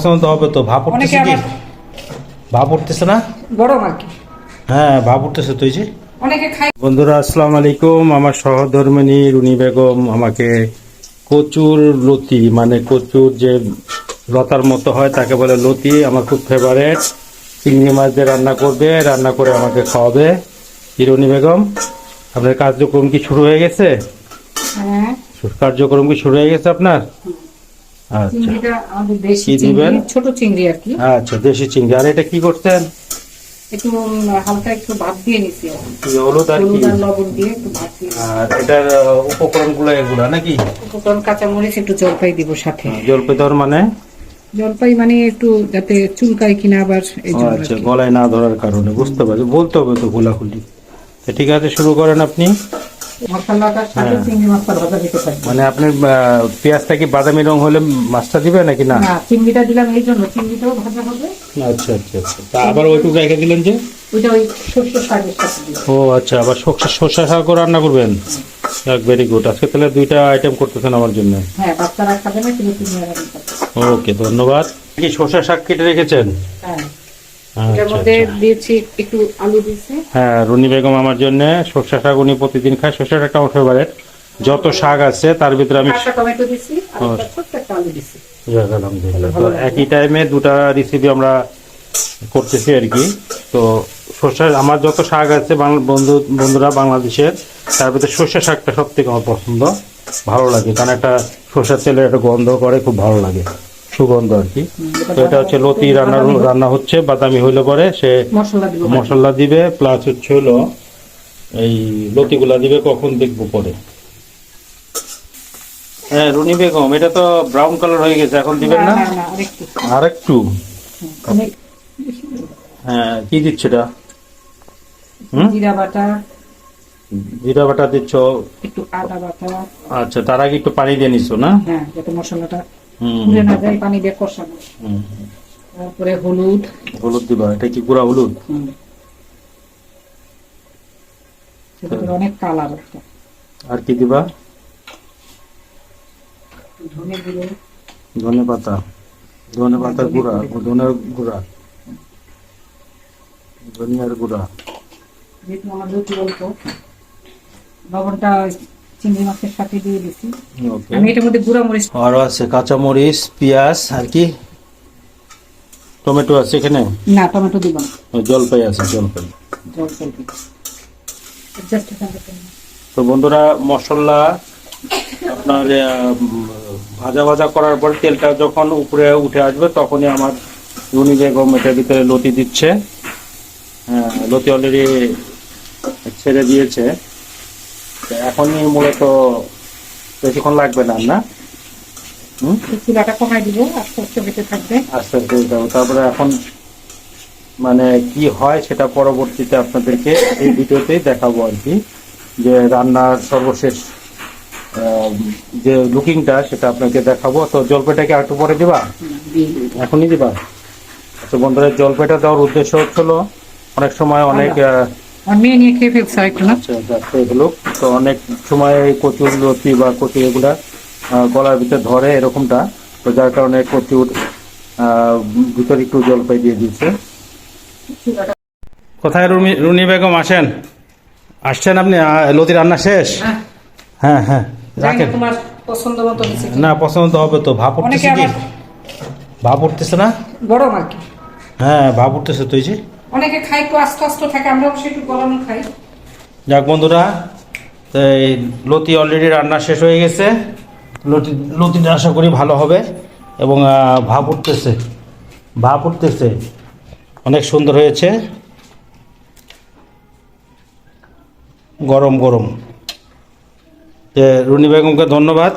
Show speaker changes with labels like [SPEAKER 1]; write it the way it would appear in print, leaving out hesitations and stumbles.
[SPEAKER 1] পছন্দ হবে তো ভাব উঠতেছে কি? ভাব উঠতেছে না?
[SPEAKER 2] গরম আর কি।
[SPEAKER 1] হ্যাঁ, ভাব উঠতেছে তো। এই যে
[SPEAKER 2] অনেকে খায়।
[SPEAKER 1] বন্ধুরা, আসসালামু আলাইকুম। আমার সহধর্মিণী রুনি বেগম আমাকে কচুর লতি, মানে কচুর যে লতার মতো হয় তাকে বলে লতি, আমার খুব ফেভারেট। চিংড়ি মাছ দিয়ে রান্না করবে, রান্না করে আমাকে খাওয়াবে। কি রুনি বেগম, আপনার কার্যক্রম কি শুরু হয়ে গেছে?
[SPEAKER 2] হ্যাঁ,
[SPEAKER 1] কার্যক্রম কি শুরু হয়ে গেছে আপনার? আচ্ছা,
[SPEAKER 2] চিংড়িটা আমাদের দেশি
[SPEAKER 1] কি
[SPEAKER 2] চিংড়ি,
[SPEAKER 1] দিবেন?
[SPEAKER 2] ছোট চিংড়ি আর কি।
[SPEAKER 1] আচ্ছা, দেশি চিংড়ি। আর এটা কি করতেন?
[SPEAKER 2] একটু হালকা একটু ভাত দিয়ে নিছি,
[SPEAKER 1] হলুদ আর কি,
[SPEAKER 2] হলুদ আর লবণ দিয়ে একটু ভাত দিয়ে।
[SPEAKER 1] আর এটার উপকরণ গুলো এগুলা নাকি?
[SPEAKER 2] উপকরণ কাঁচামরিচ, একটু জলপাই দিব সাথে।
[SPEAKER 1] জলপাই দেওয়ার মানে?
[SPEAKER 2] জলপাই মানে একটু যাতে চুলকায় কিনা আবার এই জন্য।
[SPEAKER 1] আচ্ছা, গলায় না ধরার কারণে, বুঝতে পারছি। বলতে হবে তো খোলাখুলি। ঠিক আছে, শুরু করেন আপনি।
[SPEAKER 2] মশলাটার সাথে চিংড়ি মাছটা ভাজা দিতে পারি।
[SPEAKER 1] মানে আপনি পেঁয়াজটা কি বাদামি রং হলে মাছটা দিবেন নাকি না?
[SPEAKER 2] না, চিংড়িটা দিলাম এই জন্য, চিংড়িটাও ভাজা হবে।
[SPEAKER 1] আচ্ছা আচ্ছা আচ্ছা, তা আবার ওইটুকু রেখে দিলেন যে?
[SPEAKER 2] ওইটা ওই সরষের শাকের সাথে দিব।
[SPEAKER 1] ও আচ্ছা, আবার সর্ষে শাক রান্না করবেন? Very good. আজকে তাহলে দুইটা আইটেম করতেছেন আমার জন্য।
[SPEAKER 2] হ্যাঁ, বাচ্চারা খাবে না, কিন্তু তুমি আর আমি খাবো।
[SPEAKER 1] ওকে, ধন্যবাদ। কি সর্ষে শাক কেটে রেখেছেন?
[SPEAKER 2] হ্যাঁ,
[SPEAKER 1] আচ্ছা,
[SPEAKER 2] এর মধ্যে
[SPEAKER 1] আচ্ছা।
[SPEAKER 2] দিয়েছি একটু আলু দিয়েছি।
[SPEAKER 1] হ্যাঁ, রুনি বেগম আমার জন্য সর্ষে শাক উনি প্রতিদিন খায়। সর্ষে শাকটা আমার ফেভারিট। যত শাক আছে তার ভিতরে আমি
[SPEAKER 2] একটা টমেটো দিছি আর একটা ছোট্ট একটা আলু দিছি।
[SPEAKER 1] যাক, আলহামদুলিল্লাহ। তো একই টাইমে দুটা রেসিপি আমরা করতেছি আর কি। তো সর্ষে, আমার যত শাক আছে বন্ধুরা বাংলাদেশের, তার ভিতরে সর্ষে শাকটা সব থেকে আমার পছন্দ, ভালো লাগে। কারণ একটা সর্ষের তেলের একটা গন্ধ করে, খুব ভালো লাগে, সুগন্ধ আর কি। তো এটা হচ্ছে লতি রান্না হচ্ছে। বাদামি হইলে পরে সে মশলা দিবে, প্লাস হচ্ছে হলো এই লতিগুলা দিবে। কখন দেখবো পরে। হ্যাঁ রুনি বেগম, এটা তো ব্রাউন কালার হয়ে গেছে, এখন দিবেন না? আর একটু। হ্যাঁ, কি দিচ্ছ এটা?
[SPEAKER 2] জিরা বাটা,
[SPEAKER 1] জিরা বাটা দিচ্ছ,
[SPEAKER 2] একটু আদা বাটা।
[SPEAKER 1] আচ্ছা, তার আগে একটু পানি দিয়ে নিছো না?
[SPEAKER 2] হ্যাঁ, যাতে মশলাটা পুড়ে না যায়, পানি দিয়ে কষানো। তারপরে হলুদ
[SPEAKER 1] দিবা। এটা কি গুঁড়া হলুদ?
[SPEAKER 2] অনেক কালার।
[SPEAKER 1] আর কি দিবা?
[SPEAKER 2] ধনে গুঁড়ো,
[SPEAKER 1] ধনে পাতার গুঁড়া, ধনিয়ার গুঁড়া।
[SPEAKER 2] যেহেতু আমার লতি অল্প, লবণটা চিংড়ি মাছের সাথে দিয়ে দিছি। আমি এটার মধ্যে গুঁড়া মরিচ,
[SPEAKER 1] আরো আছে কাঁচা মরিচ, পেঁয়াজ, আর কি টমেটো আছে এখানে?
[SPEAKER 2] না, টমেটো দিব না।
[SPEAKER 1] জলপাই আছে, জলপাই।
[SPEAKER 2] জাস্ট
[SPEAKER 1] তো বন্ধুরা, মশলা আপনার ভাজা করার পর তেলটা যখন উপরে উঠে আসবে, তখনই আমার রুনি বেগম এটার ভিতরে লতি দিচ্ছে। হ্যাঁ, লতি অলরেডি ছেড়ে দিয়েছে। এখনই মূলত বেশিক্ষণ লাগবে না, না?
[SPEAKER 2] চুলাটা কমাই দিব, আস্তে আস্তে বেঁচে থাকবে।
[SPEAKER 1] আস্তে আস্তে যাবো। তারপরে এখন মানে কি হয় সেটা পরবর্তীতে আপনাদেরকে এই ভিডিওতেই দেখাবো আর কি, যে রান্নার সর্বশেষ যে লুকিংটা সেটা আপনাকে দেখাবো। তো জলপাইটাকে একটু পরে দিবা? এখনই দিবা? তো বন্ধুরা, জলপাইটা দেওয়ার উদ্দেশ্য হচ্ছিল, অনেক সময় অনেক
[SPEAKER 2] মেয়ে নিয়ে খেয়ে ফেলছে একটু না।
[SPEAKER 1] তো অনেক সময় কচুর লতি বা কচু এগুলা গলার ভিতরে ধরে, এরকমটা। তো যার কারণে কচুর ভিতরে একটু জলপাই দিয়ে দিচ্ছে। কোথায় রুনি বেগম? আসছেন আপনি? লতি রান্না শেষ? হ্যাঁ হ্যাঁ, রাখেন।
[SPEAKER 2] তোমার পছন্দ মতো দিছি
[SPEAKER 1] না, পছন্দ হবে তো। ভাব উঠতেছে কি? ভাব উঠতেছে না?
[SPEAKER 2] গরম আর কি।
[SPEAKER 1] হ্যাঁ, ভাব উঠতেছে তো। এই যে
[SPEAKER 2] অনেকে খাই একটু আস্তে আস্তে থাকে, আমরা অবশ্যই একটু গরম খাই।
[SPEAKER 1] যাক বন্ধুরা, তো এই লতি অলরেডি রান্না শেষ হয়ে গেছে। লতিটা আশা করি ভালো হবে। এবং ভাব উঠতেছে, অনেক সুন্দর হয়েছে, গরম গরম। রুনি বেগমকে ধন্যবাদ।